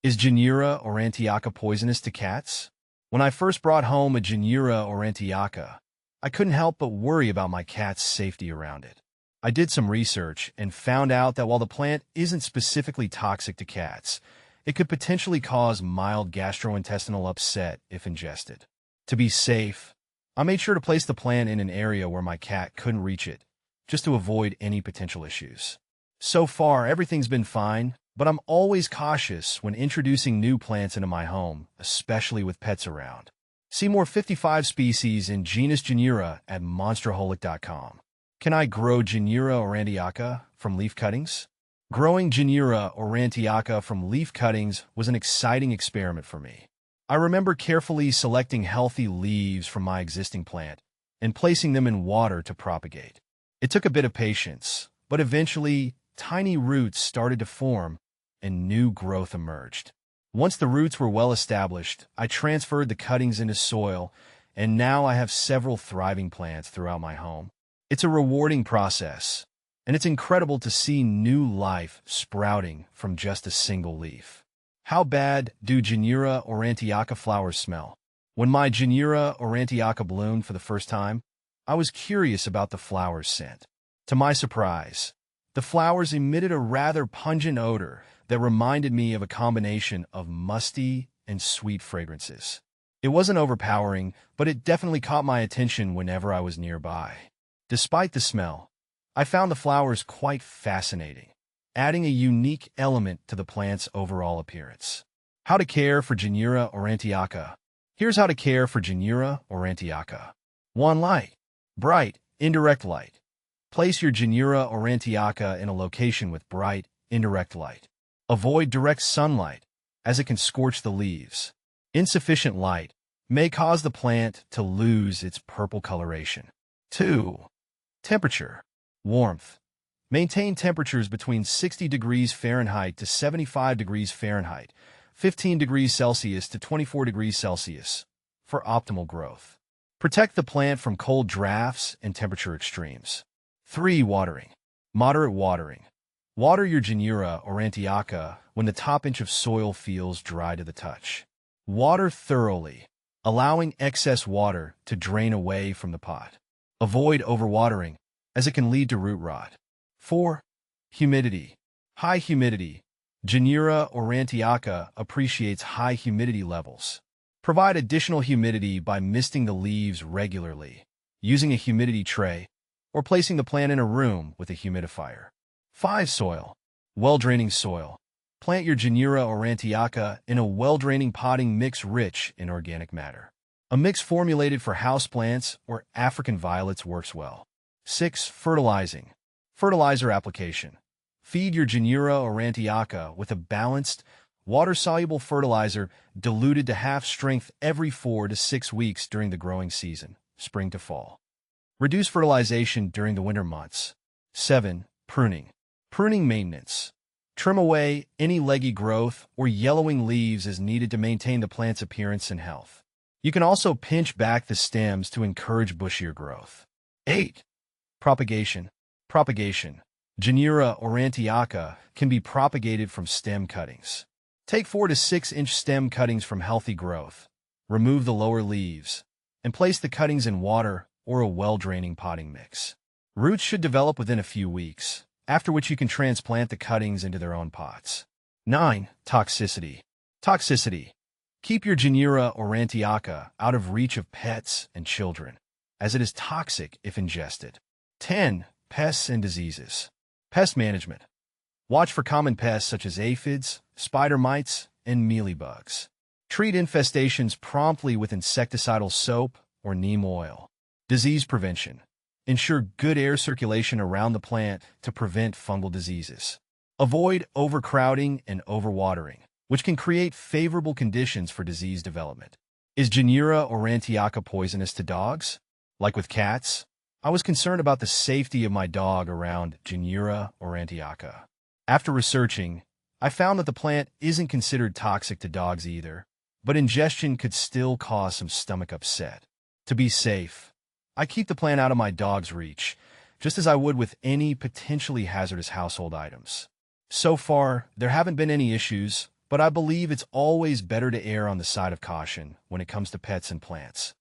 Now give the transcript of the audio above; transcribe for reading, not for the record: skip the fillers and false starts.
Is Genera or Antiocha poisonous to cats? When I first brought home a Genera or Antiocha, I couldn't help but worry about my cat's safety around it. I did some research and found out that while the plant isn't specifically toxic to cats, it could potentially cause mild gastrointestinal upset if ingested. To be safe, I made sure to place the plant in an area where my cat couldn't reach it, just to avoid any potential issues. So far, everything's been fine, but I'm always cautious when introducing new plants into my home, especially with pets around. See more 55 species in genus Genera at monsterholic.com. Can I grow Genera or Antiocha from leaf cuttings? Growing Genera or Antiocha from leaf cuttings was an exciting experiment for me. I remember carefully selecting healthy leaves from my existing plant and placing them in water to propagate. It took a bit of patience, but eventually tiny roots started to form and new growth emerged. Once the roots were well established, I transferred the cuttings into soil, and now I have several thriving plants throughout my home. It's a rewarding process, and it's incredible to see new life sprouting from just a single leaf. How bad do Genera or Antiocha flowers smell? When my Genera or Antiocha bloomed for the first time, I was curious about the flower's scent. To my surprise, the flowers emitted a rather pungent odor that reminded me of a combination of musty and sweet fragrances. It wasn't overpowering, but it definitely caught my attention whenever I was nearby. Despite the smell, I found the flowers quite fascinating, adding a unique element to the plant's overall appearance. How to care for Genera or Antiocha. Here's how to care for Genera or Antiocha. 1. Light. Bright, indirect light. Place your Genera or Antiocha in a location with bright, indirect light. Avoid direct sunlight, as it can scorch the leaves. Insufficient light may cause the plant to lose its purple coloration. 2. Temperature. Warmth. Maintain temperatures between 60 degrees Fahrenheit to 75 degrees Fahrenheit, 15 degrees Celsius to 24 degrees Celsius, for optimal growth. Protect the plant from cold drafts and temperature extremes. 3. Watering. Moderate watering. Water your Genera or Antiocha when the top inch of soil feels dry to the touch. Water thoroughly, allowing excess water to drain away from the pot. Avoid overwatering, as it can lead to root rot. 4. Humidity. High humidity. Genera or Antiocha appreciates high humidity levels. Provide additional humidity by misting the leaves regularly, using a humidity tray, or placing the plant in a room with a humidifier. 5. Soil. Well-draining soil. Plant your Genera or Antiocha in a well-draining potting mix rich in organic matter. A mix formulated for houseplants or African violets works well. 6. Fertilizing. Fertilizer application. Feed your Genera or Antiocha with a balanced, water-soluble fertilizer diluted to half strength every 4 to 6 weeks during the growing season, spring to fall. Reduce fertilization during the winter months. 7. Pruning. Pruning maintenance. Trim away any leggy growth or yellowing leaves as needed to maintain the plant's appearance and health. You can also pinch back the stems to encourage bushier growth. 8. Propagation. Propagation. Genera or Antiocha can be propagated from stem cuttings. Take 4 to 6 inch stem cuttings from healthy growth. Remove the lower leaves and place the cuttings in water or a well-draining potting mix. Roots should develop within a few weeks, after which you can transplant the cuttings into their own pots. 9. Toxicity. Toxicity. Keep your Genera or Antiocha out of reach of pets and children, as it is toxic if ingested. 10. Pests and diseases. Pest management. Watch for common pests such as aphids, spider mites, and mealybugs. Treat infestations promptly with insecticidal soap or neem oil. Disease prevention. Ensure good air circulation around the plant to prevent fungal diseases. Avoid overcrowding and overwatering, which can create favorable conditions for disease development. Is Genera or Antiocha poisonous to dogs? Like with cats, I was concerned about the safety of my dog around Genera or Antiocha. After researching, I found that the plant isn't considered toxic to dogs either, but ingestion could still cause some stomach upset. To be safe, I keep the plant out of my dog's reach, just as I would with any potentially hazardous household items. So far, there haven't been any issues, but I believe it's always better to err on the side of caution when it comes to pets and plants.